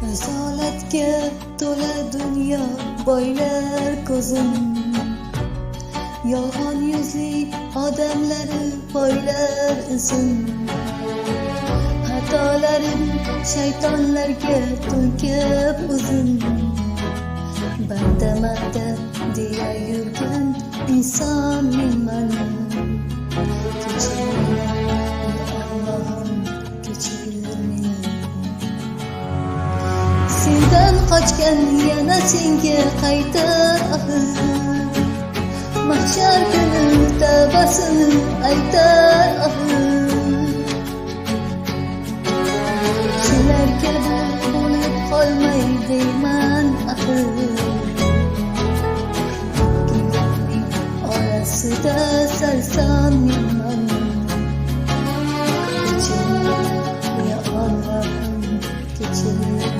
Risolatga to'la dunyo boylar ko'zim, yolg'on yuzli odamlari boylar izim. Xatolarim shaytonlarga to'nkib uzim, banda deya yurgan inson menman. Kechir Allohim, kechir meni. Sendan qochgan yana senga qaytar axir, mahshar kuni tavbasini aytar axir. Shularga bo'lib qolmay deyman axir, orasida sarson men.